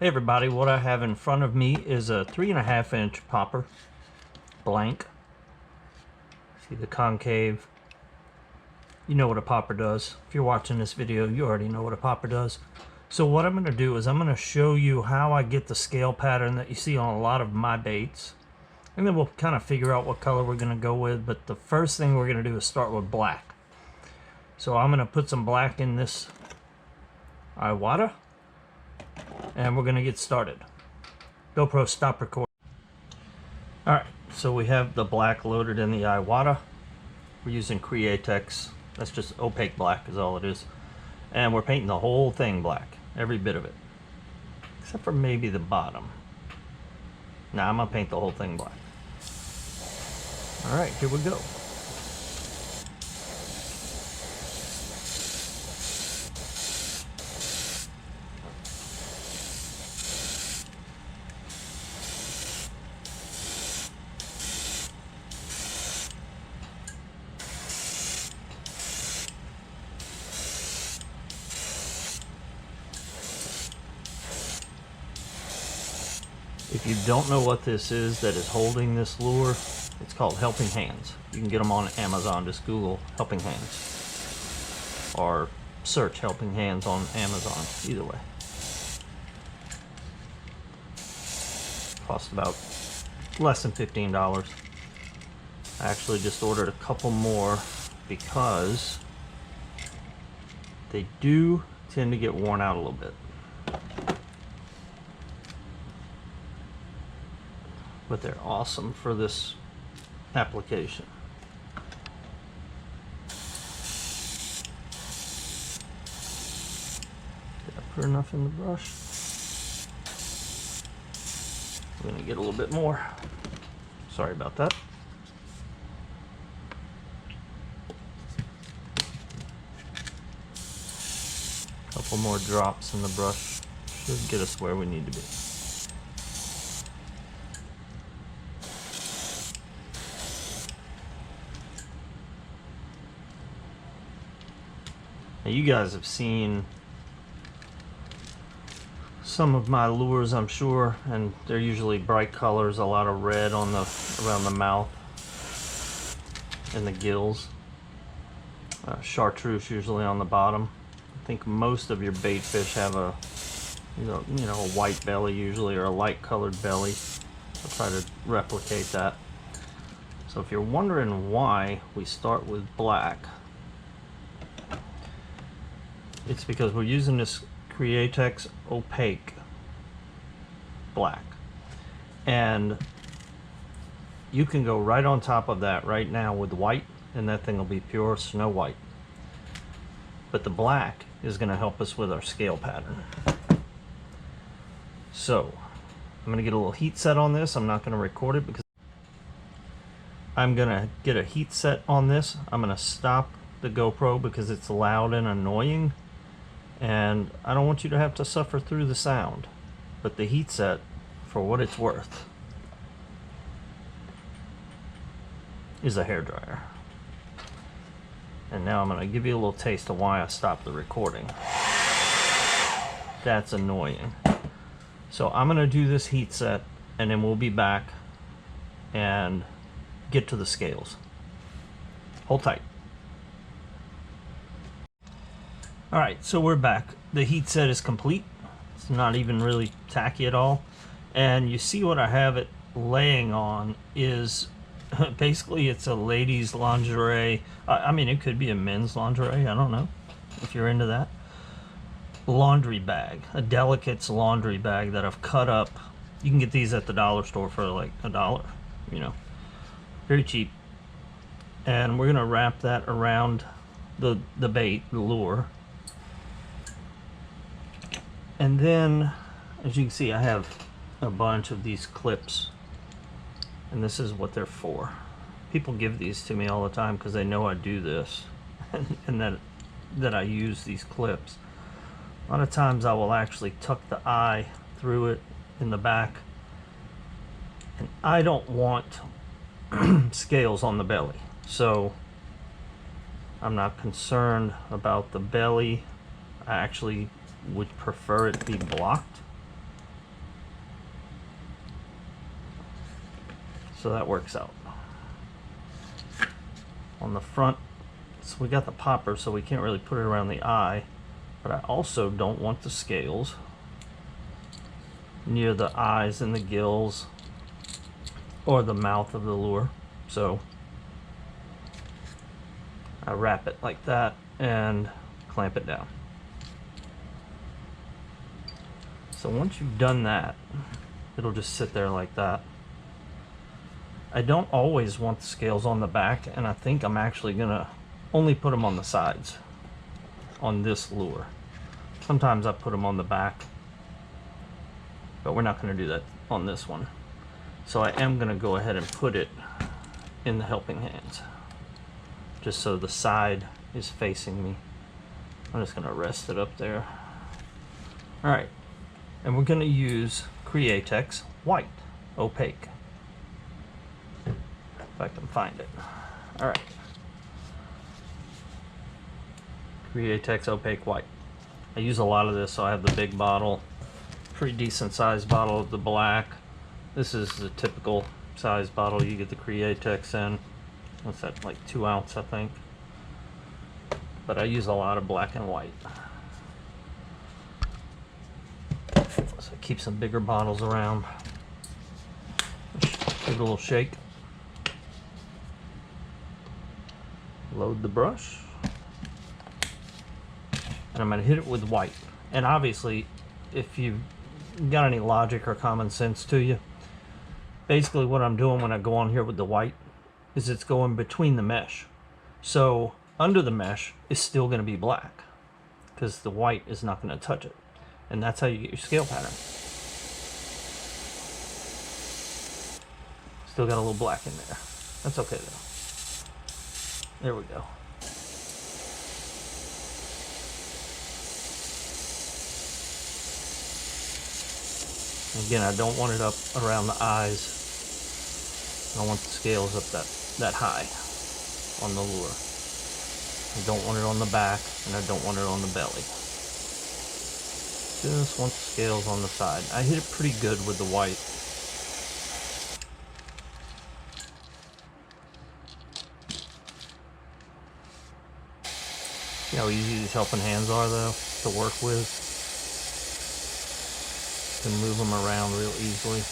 Hey everybody, what I have in front of me is a 3.5-inch popper, blank. See the concave? You know what a popper does. If you're watching this video, you already know what a popper does. So what I'm going to do is I'm going to show you how I get the scale pattern that you see on a lot of my baits. And then we'll kind of figure out what color we're going to go with. But the first thing we're going to do is start with black. So I'm going to put some black in this Iwata. And we're going to get started. GoPro, stop recording. Alright, so we have the black loaded in the Iwata. We're using Createx. That's just opaque black is all it is. And we're painting the whole thing black. Every bit of it. Except for maybe the bottom. Now I'm going to paint the whole thing black. Alright, here we go. If you don't know what this is that is holding this lure, it's called helping hands. You can get them on Amazon. Just Google helping hands or search helping hands on Amazon. Either way. Cost about less than $15. I actually just ordered a couple more because they do tend to get worn out a little bit. But they're awesome for this application. Did I put enough in the brush? I'm going to get a little bit more. Sorry about that. Couple more drops in the brush should get us where we need to be. Now you guys have seen some of my lures, I'm sure, and they're usually bright colors, a lot of red on the around the mouth and the gills. Chartreuse usually on the bottom. I think most of your bait fish have a you know a white belly usually, or a light colored belly. I'll try to replicate that. So if you're wondering why we start with black, it's because we're using this Createx opaque black, and you can go right on top of that right now with white, and that thing will be pure snow white. But the black is going to help us with our scale pattern. So I'm going to get a little heat set on this. I'm not going to record it because I'm going to get a heat set on this. I'm going to stop the GoPro because it's loud and annoying. And I don't want you to have to suffer through the sound. But the heat set, for what it's worth, is a hairdryer. And now I'm going to give you a little taste of why I stopped the recording. That's annoying. So I'm going to do this heat set, and then we'll be back and get to the scales. Hold tight. Alright, so we're back. The heat set is complete. It's not even really tacky at all. And you see what I have it laying on is basically it's a lady's lingerie. I mean, it could be a men's lingerie. I don't know if you're into that. Laundry bag. A Delicate's laundry bag that I've cut up. You can get these at the dollar store for like $1, you know. Very cheap. And we're going to wrap that around the bait, the lure. And then, as you can see, I have a bunch of these clips, and this is what they're for. People give these to me all the time because they know I do this, and that I use these clips. A lot of times I will actually tuck the eye through it in the back, and I don't want scales on the belly, so I'm not concerned about the belly. I actually would prefer it be blocked, So that works out. On the front, so we got the popper, so we can't really put it around the eye, but I also don't want the scales near the eyes and the gills or the mouth of the lure. So I wrap it like that and clamp it down. So once you've done that, it'll just sit there like that. I don't always want the scales on the back, and I think I'm actually gonna only put them on the sides on this lure. Sometimes I put them on the back, but we're not gonna do that on this one. So I am gonna go ahead and put it in the helping hands, just so the side is facing me. I'm just gonna rest it up there. All right, and we're gonna use Createx White Opaque. If I can find it. All right. Createx Opaque White. I use a lot of this, so I have the big bottle, pretty decent sized bottle of the black. This is the typical size bottle you get the Createx in. What's that, like 2 ounce, I think. But I use a lot of black and white. So I keep some bigger bottles around. Give it a little shake. Load the brush, and I'm going to hit it with white. And obviously, if you've got any logic or common sense to you, basically what I'm doing when I go on here with the white is it's going between the mesh. So under the mesh is still going to be black because the white is not going to touch it. And that's how you get your scale pattern. Still got a little black in there. That's okay though. There we go. Again, I don't want it up around the eyes. I don't want the scales up that high on the lure. I don't want it on the back, and I don't want it on the belly. Just want the scales on the side. I hit it pretty good with the white. See how easy these helping hands are, though, to work with? You can move them around real easily.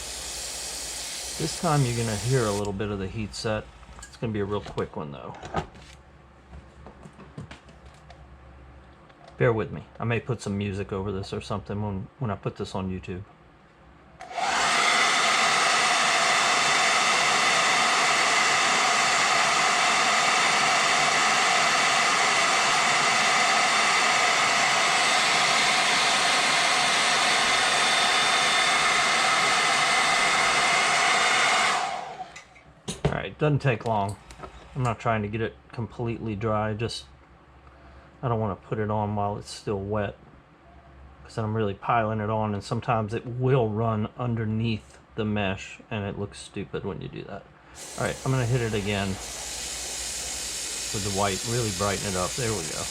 This time you're going to hear a little bit of the heat set. It's going to be a real quick one, though. Bear with me. I may put some music over this or something when I put this on YouTube. Doesn't take long. I'm not trying to get it completely dry, just I don't want to put it on while it's still wet, because then I'm really piling it on, and sometimes it will run underneath the mesh and it looks stupid when you do that. Alright, I'm going to hit it again with the white, really brighten it up. There we go.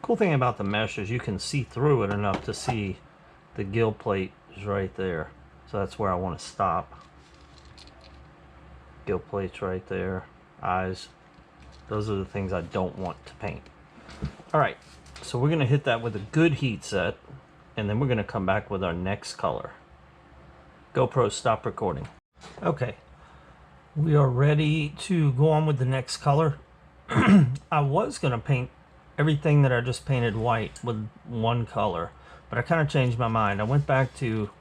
Cool thing about the mesh is you can see through it enough to see the gill plate is right there. So that's where I want to stop. Gill plate's right there. Eyes. Those are the things I don't want to paint. Alright, so we're going to hit that with a good heat set, and then we're going to come back with our next color. GoPro, stop recording. Okay, we are ready to go on with the next color. I was going to paint everything that I just painted white with one color, but I kind of changed my mind. I went back to,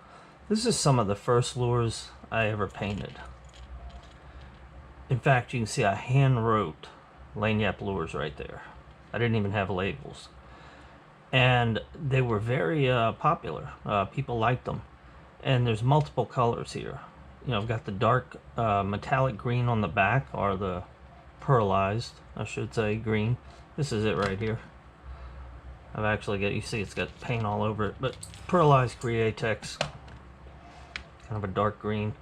this is some of the first lures I ever painted. In fact, you can see I hand wrote Lainyap lures right there. I didn't even have labels. And they were very popular. People liked them. And there's multiple colors here. You know, I've got the dark metallic green on the back, or the pearlized, I should say, green. This is it right here. I've actually got, you see it's got paint all over it, but pearlized Createx, kind of a dark green.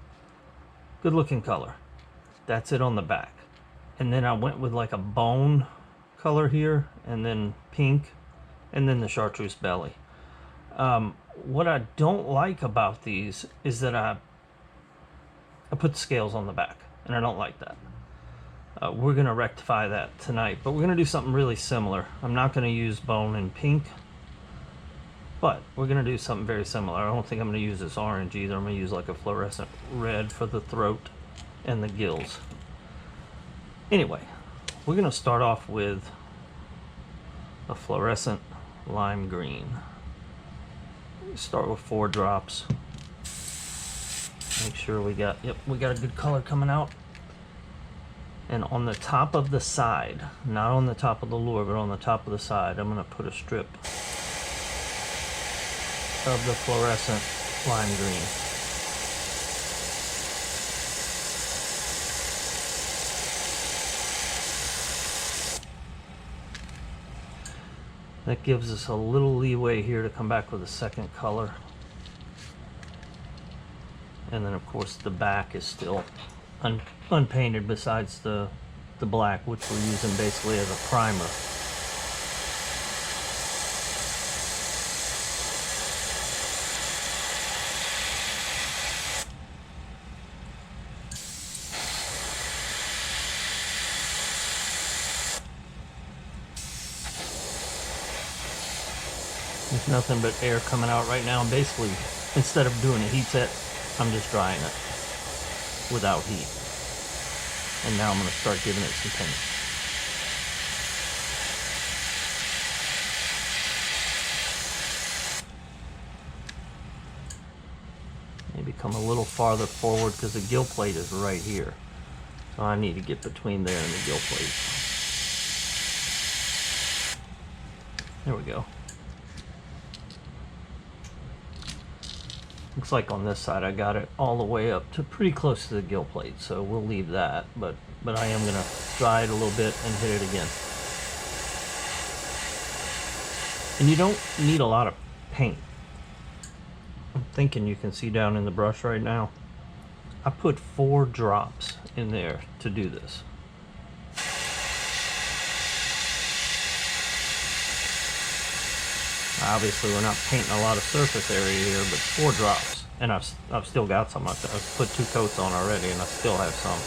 Good looking color. That's it on the back. And then I went with like a bone color here, and then pink, and then the chartreuse belly. What I don't like about these is that I put scales on the back, and I don't like that. We're going to rectify that tonight, but we're going to do something really similar. I'm not going to use bone and pink, but we're going to do something very similar. I don't think I'm going to use this orange either. I'm going to use like a fluorescent red for the throat and the gills. Anyway, we're going to start off with a fluorescent lime green. Start with 4 drops. Make sure we got a good color coming out. And on the top of the side, not on the top of the lure, but on the top of the side, I'm going to put a strip of the fluorescent lime green. That gives us a little leeway here to come back with a second color. And then of course the back is still unpainted besides the black, which we're using basically as a primer. There's nothing but air coming out right now. Basically, instead of doing a heat set, I'm just drying it without heat. And now I'm going to start giving it some paint. Maybe come a little farther forward because the gill plate is right here. So I need to get between there and the gill plate. There we go. Looks like on this side I got it all the way up to pretty close to the gill plate, so we'll leave that, but I am going to dry it a little bit and hit it again. And you don't need a lot of paint. I'm thinking you can see down in the brush right now. I put 4 drops in there to do this. Obviously we're not painting a lot of surface area here, but 4 drops. And I've still got some. I've put 2 coats on already and I still have some.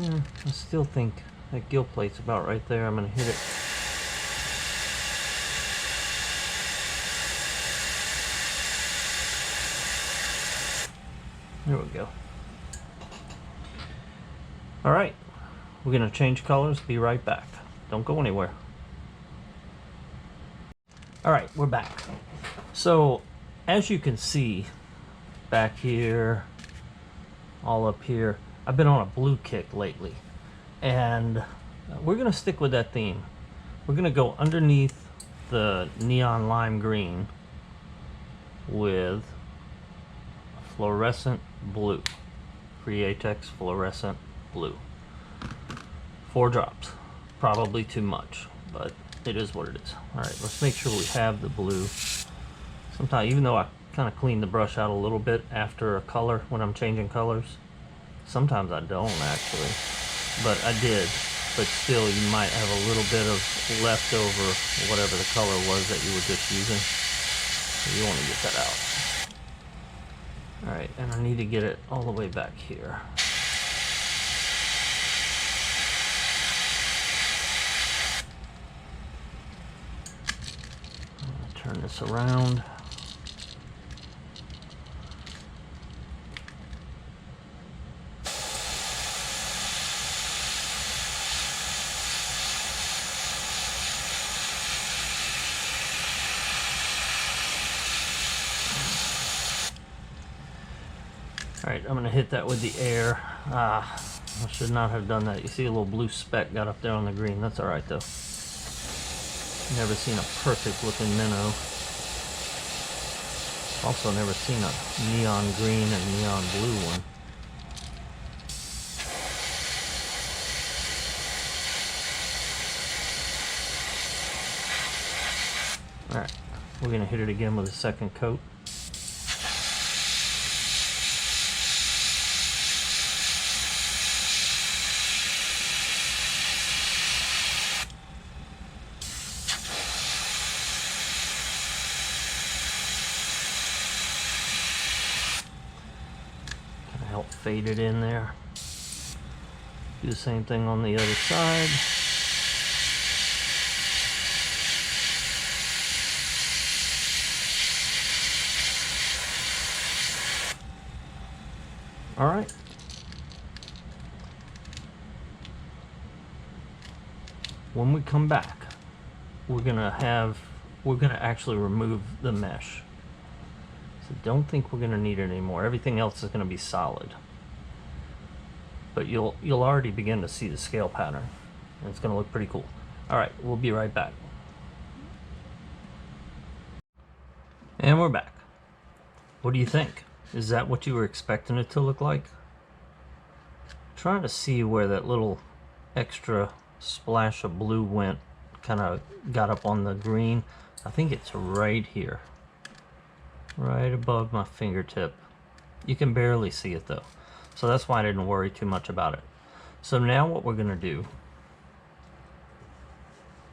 Yeah, I still think that gill plate's about right there. I'm going to hit it. There we go. Alright, we're going to change colors, be right back. Don't go anywhere. Alright, we're back. So, as you can see, back here, all up here, I've been on a blue kick lately. And we're going to stick with that theme. We're going to go underneath the neon lime green with fluorescent blue. Createx fluorescent blue. 4 drops. Probably too much, but it is what it is. Alright, let's make sure we have the blue. Sometimes, even though I kind of clean the brush out a little bit after a color when I'm changing colors, sometimes I don't actually, but I did. But still, you might have a little bit of leftover whatever the color was that you were just using. So you want to get that out. Alright, and I need to get it all the way back here. Turn this around. Alright, I'm going to hit that with the air. I should not have done that. You see a little blue speck got up there on the green. That's alright though. Never seen a perfect looking minnow. Also never seen a neon green and neon blue one. Alright, we're going to hit it again with a second coat. faded in there. Do the same thing on the other side. All right. When we come back, we're gonna actually remove the mesh. So don't think we're gonna need it anymore. Everything else is gonna be solid. But you'll already begin to see the scale pattern. And it's gonna look pretty cool. All right, we'll be right back. And we're back. What do you think? Is that what you were expecting it to look like? Trying to see where that little extra splash of blue went, kind of got up on the green. I think it's right here, right above my fingertip. You can barely see it though, so that's why I didn't worry too much about it. So now what we're gonna do,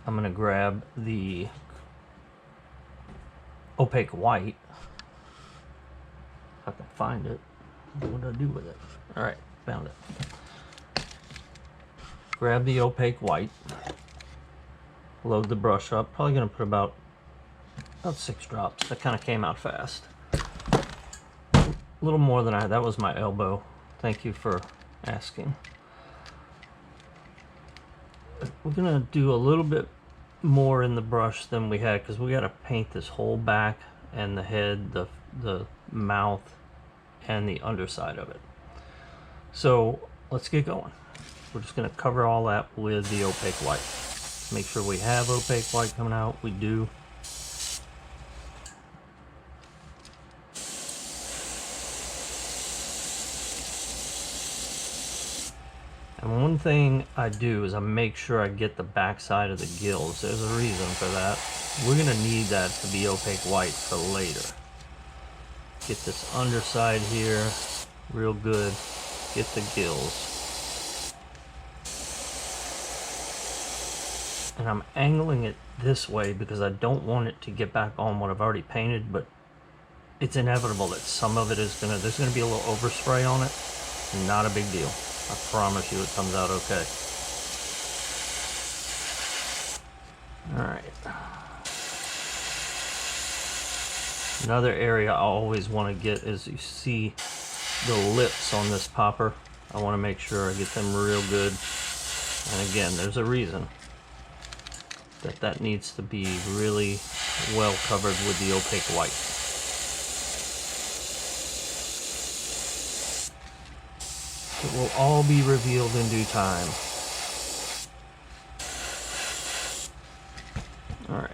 I'm gonna grab the opaque white, if I can find it. What do I do with it? All right, found it. Grab the opaque white, load the brush up. Probably gonna put about 6 drops. That kind of came out fast. A little more than that was my elbow. Thank you for asking. We're gonna do a little bit more in the brush than we had because we got to paint this whole back and the head, the mouth, and the underside of it. So let's get going. We're just going to cover all that with the opaque white. Make sure we have opaque white coming out. We do. And one thing I do is I make sure I get the back side of the gills. There's a reason for that. We're going to need that to be opaque white for later. Get this underside here real good. Get the gills. And I'm angling it this way because I don't want it to get back on what I've already painted, but it's inevitable that some of it is there's gonna be a little overspray on it. Not a big deal. I promise you it comes out okay. All right. Another area I always want to get is, you see the lips on this popper. I want to make sure I get them real good. And again, there's a reason that needs to be really well covered with the opaque white. It will all be revealed in due time. All right.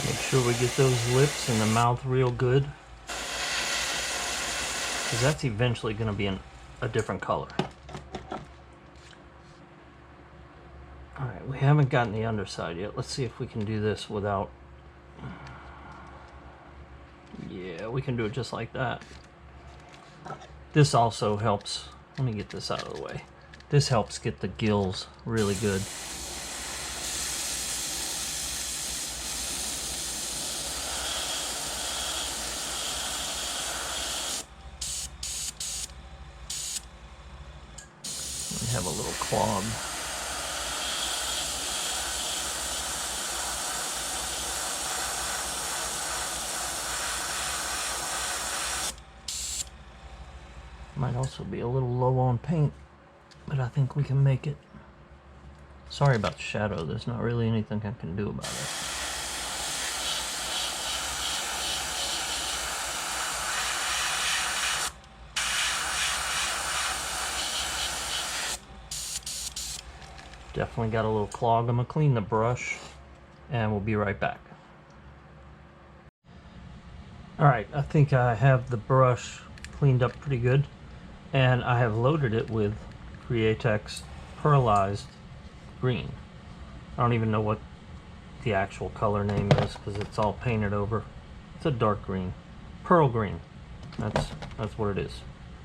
Make sure we get those lips and the mouth real good, because that's eventually going to be a different color. Alright, we haven't gotten the underside yet. Let's see if we can do this without... Yeah, we can do it just like that. This also helps... Let me get this out of the way. This helps get the gills really good. Have a little clog. Might also be a little low on paint, but I think we can make it. Sorry about the shadow. There's not really anything I can do about it. Definitely got a little clog. I'm gonna clean the brush and we'll be right back. Alright, I think I have the brush cleaned up pretty good, and I have loaded it with Createx Pearlized Green. I don't even know what the actual color name is because it's all painted over. It's a dark green. Pearl green. That's what it is.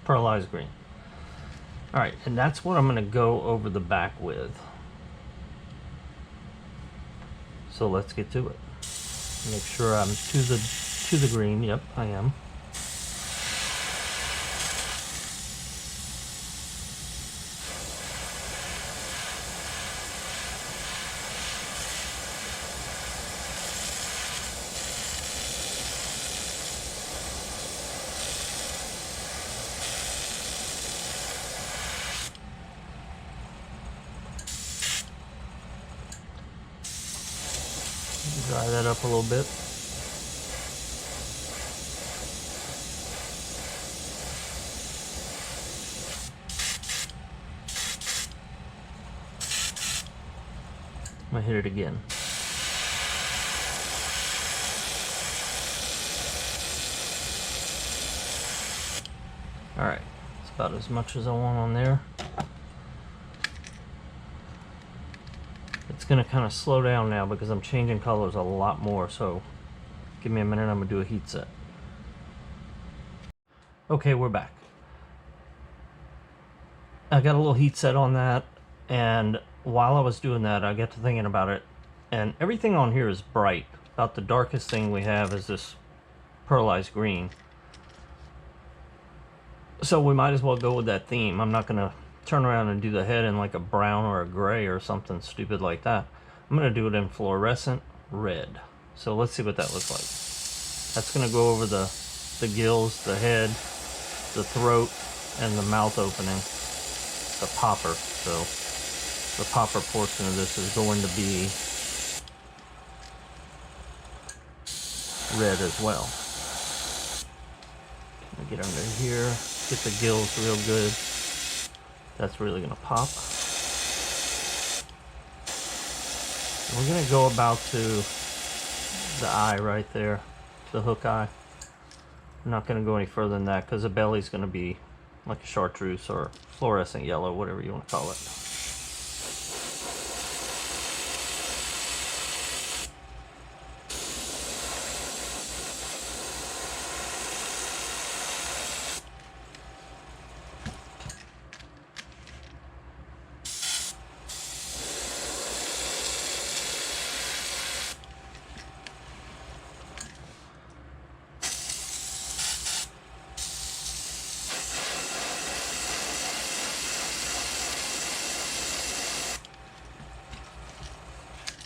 Pearlized green. Alright, and that's what I'm going to go over the back with. So let's get to it. Make sure I'm to the green. Yep, I am. Dry that up a little bit. I'm gonna hit it again. Alright, it's about as much as I want on there. It's gonna kind of slow down now because I'm changing colors a lot more, so give me a minute, I'm gonna do a heat set. Okay, we're back. I got a little heat set on that, and while I was doing that, I got to thinking about it, and everything on here is bright. About the darkest thing we have is this pearlized green. So we might as well go with that theme. I'm not gonna turn around and do the head in like a brown or a gray or something stupid like that. I'm gonna do it in fluorescent red. So let's see what that looks like. That's gonna go over the gills, the head, the throat, and the mouth opening, the popper. So the popper portion of this is going to be red as well. I'm gonna get under here, get the gills real good. That's really gonna pop. We're gonna go about to the eye right there, the hook eye. I'm not gonna go any further than that because the belly's gonna be like a chartreuse or fluorescent yellow, whatever you want to call it.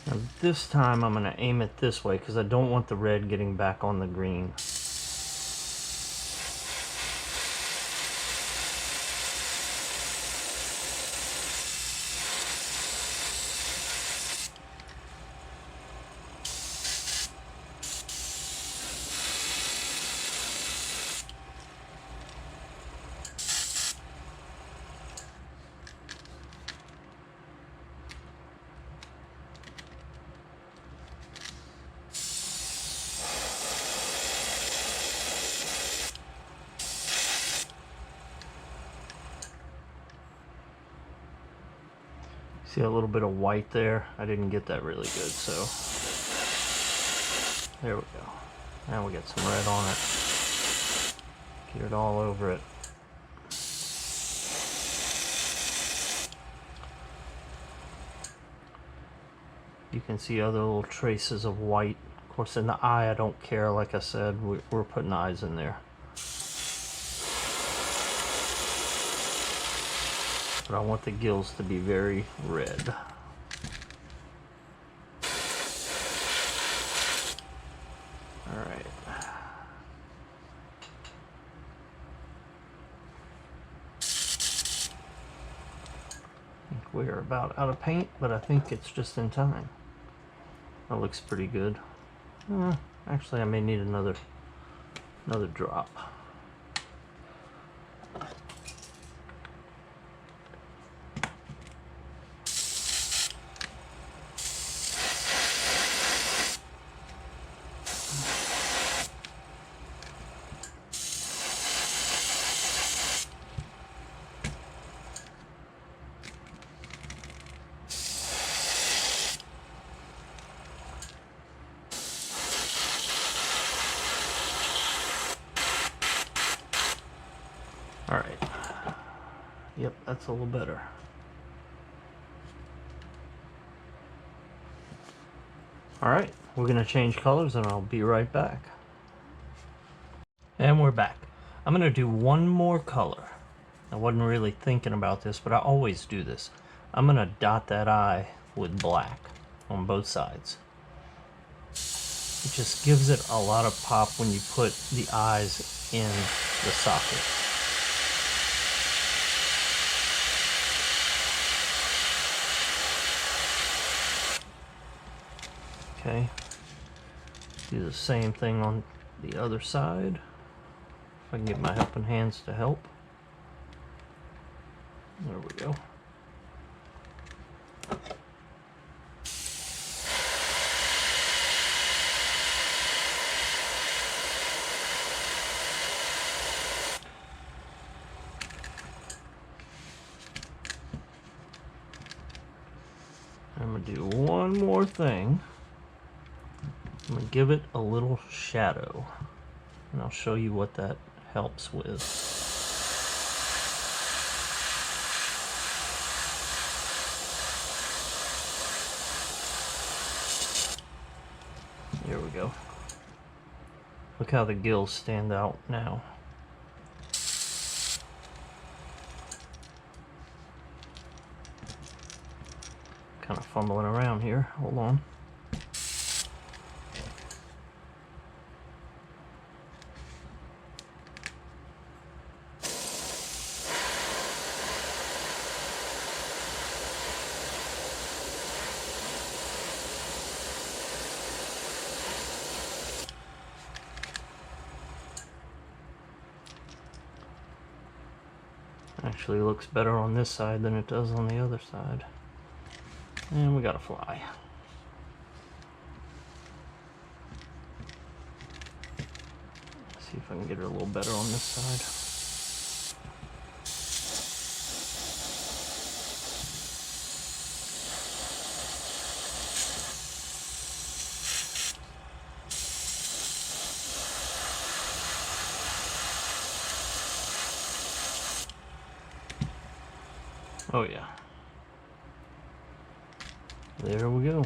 Now this time I'm going to aim it this way because I don't want the red getting back on the green. See a little bit of white there? I didn't get that really good, so there we go. Now we get some red on it. Get it all over it. You can see other little traces of white. Of course, in the eye, I don't care. Like I said, we're putting eyes in there. But I want the gills to be very red. Alright. I think we're about out of paint, but I think it's just in time. That looks pretty good. Actually, I may need another drop. Yep, that's a little better. Alright, we're going to change colors and I'll be right back. And we're back. I'm going to do one more color. I wasn't really thinking about this, but I always do this. I'm going to dot that eye with black on both sides. It just gives it a lot of pop when you put the eyes in the socket. Okay. Do the same thing on the other side. If I can get my helping hands to help. There we go. I'm going to do one more thing. I'm going to give it a little shadow. And I'll show you what that helps with. There we go. Look how the gills stand out now. Kind of fumbling around here. Hold on. Actually looks better on this side than it does on the other side. And we got a fly. Let's see if I can get her a little better on this side. Oh yeah. There we go.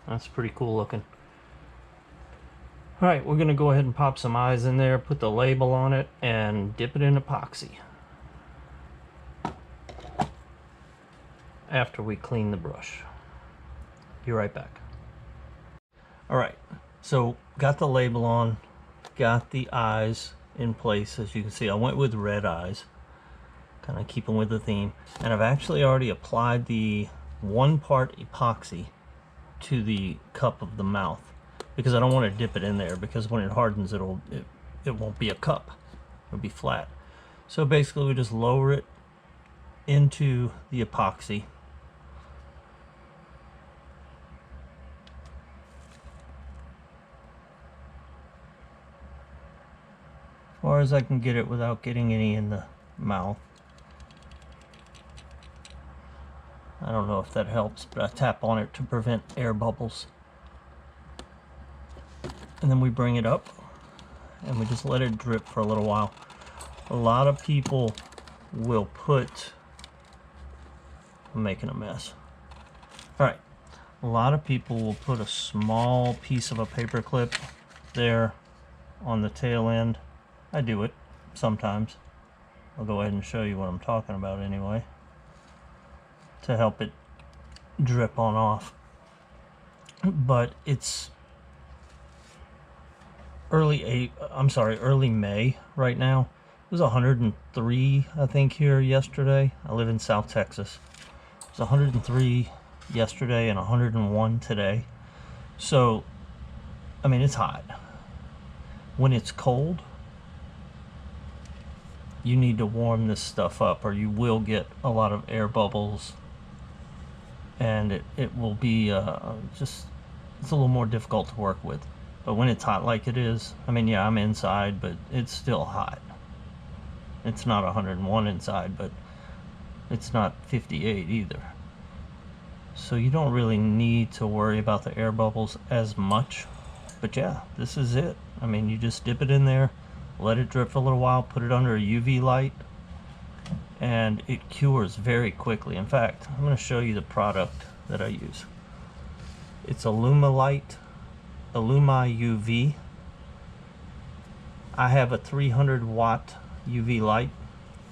That's pretty cool looking. Alright, we're going to go ahead and pop some eyes in there, put the label on it, and dip it in epoxy. After we clean the brush. Be right back. Alright, so got the label on, got the eyes in place. As you can see, I went with red eyes. Kind of keeping with the theme. And I've actually already applied the 1 part epoxy to the cup of the mouth because I don't want to dip it in there, because when it hardens it won't be a cup, it'll be flat. So basically we just lower it into the epoxy, as far as I can get it without getting any in the mouth. I don't know if that helps, but I tap on it to prevent air bubbles. And then we bring it up and we just let it drip for a little while. A lot of people will put, I'm making a mess. Alright, a lot of people will put a small piece of a paper clip there on the tail end. I do it sometimes. I'll go ahead and show you what I'm talking about anyway, to help it drip on off. But it's early May right now. It was 103, I think, here yesterday. I live in South Texas. It was 103 yesterday and 101 today. So, I mean, it's hot. When it's cold, you need to warm this stuff up or you will get a lot of air bubbles, and it will be it's a little more difficult to work with. But when it's hot like it is, I mean, yeah, I'm inside, but it's still hot. It's not 101 inside, but it's not 58 either. So you don't really need to worry about the air bubbles as much. But yeah, this is it. I mean, you just dip it in there, let it drip for a little while, put it under a UV light, and it cures very quickly. In fact, I'm going to show you the product that I use. It's Illuma UV. I have a 300 watt UV light,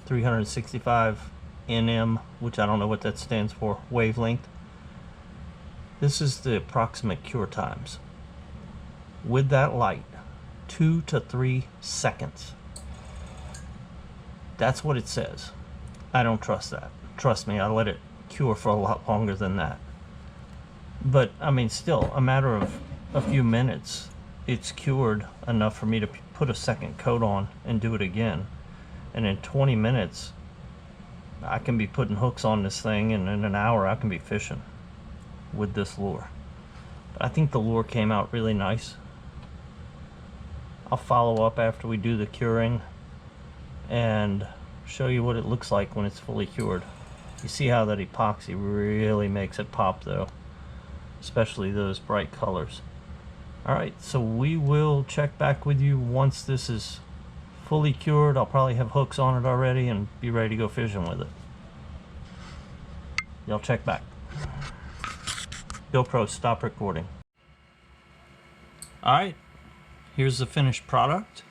365 nm, which I don't know what that stands for, wavelength. This is the approximate cure times. With that light, 2 to 3 seconds. That's what it says. I don't trust that. Trust me, I let it cure for a lot longer than that. But I mean, still, a matter of a few minutes, it's cured enough for me to put a second coat on and do it again. And in 20 minutes, I can be putting hooks on this thing, and in an hour I can be fishing with this lure. I think the lure came out really nice. I'll follow up after we do the curing and show you what it looks like when it's fully cured. You see how that epoxy really makes it pop though, especially those bright colors. Alright, so we will check back with you once this is fully cured. I'll probably have hooks on it already and be ready to go fishing with it. Y'all check back. GoPro, stop recording. Alright, here's the finished product.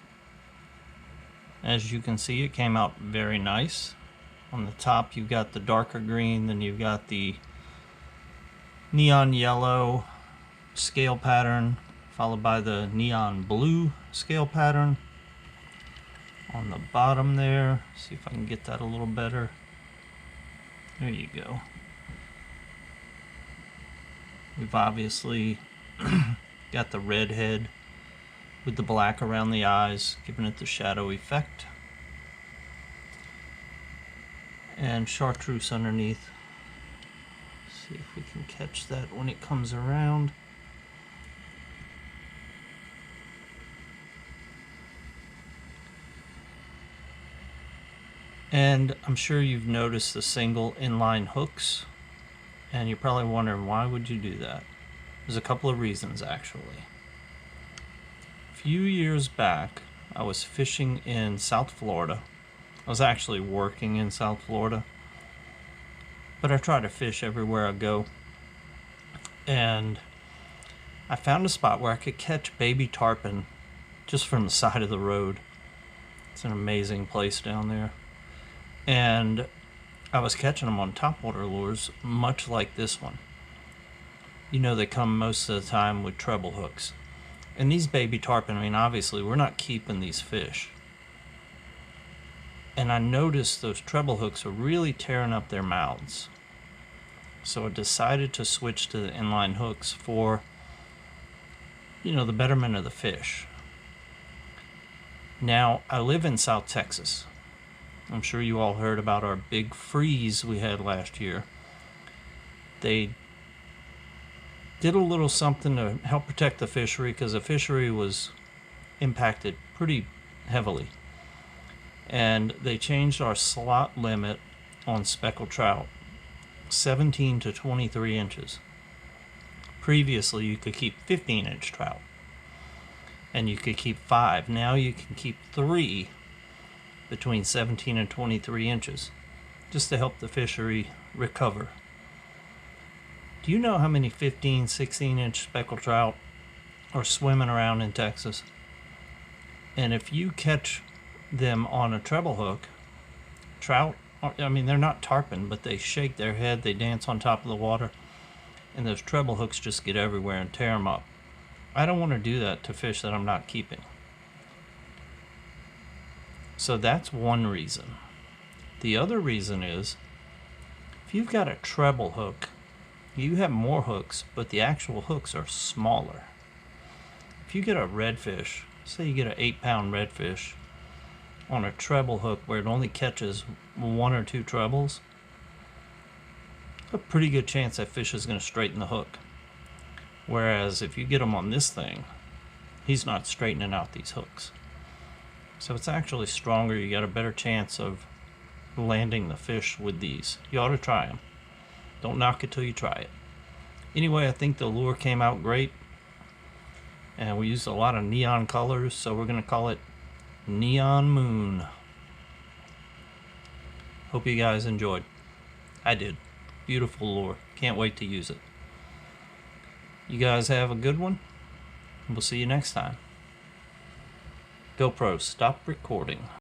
As you can see, it came out very nice. On the top you've got the darker green, then you've got the neon yellow scale pattern, followed by the neon blue scale pattern. On the bottom there, see if I can get that a little better. There you go. We've obviously got the red head with the black around the eyes, giving it the shadow effect. And chartreuse underneath. See if we can catch that when it comes around. And I'm sure you've noticed the single inline hooks, and you're probably wondering, why would you do that? There's a couple of reasons actually. A few years back, I was fishing in South Florida. I was actually working in South Florida, but I try to fish everywhere I go. And I found a spot where I could catch baby tarpon just from the side of the road. It's an amazing place down there. And I was catching them on topwater lures, much like this one. You know, they come most of the time with treble hooks. And these baby tarpon, I mean, obviously we're not keeping these fish. And I noticed those treble hooks are really tearing up their mouths. So I decided to switch to the inline hooks for, you know, the betterment of the fish. Now, I live in South Texas. I'm sure you all heard about our big freeze we had last year. They did a little something to help protect the fishery, because the fishery was impacted pretty heavily. And they changed our slot limit on speckled trout, 17 to 23 inches. Previously you could keep 15-inch trout, and you could keep 5. Now you can keep 3 between 17 and 23 inches, just to help the fishery recover. Do you know how many 15, 16-inch speckled trout are swimming around in Texas? And if you catch them on a treble hook, trout, I mean, they're not tarpon, but they shake their head, they dance on top of the water, and those treble hooks just get everywhere and tear them up. I don't want to do that to fish that I'm not keeping. So that's one reason. The other reason is, if you've got a treble hook, you have more hooks, but the actual hooks are smaller. If you get a redfish, say you get an 8-pound redfish on a treble hook where it only catches 1 or 2 trebles, a pretty good chance that fish is going to straighten the hook. Whereas if you get him on this thing, he's not straightening out these hooks. So it's actually stronger. You got a better chance of landing the fish with these. You ought to try them. Don't knock it till you try it. Anyway, I think the lure came out great, and we used a lot of neon colors, so we're going to call it Neon Moon. Hope you guys enjoyed. I did. Beautiful lure. Can't wait to use it. You guys have a good one. We'll see you next time. GoPro, stop recording.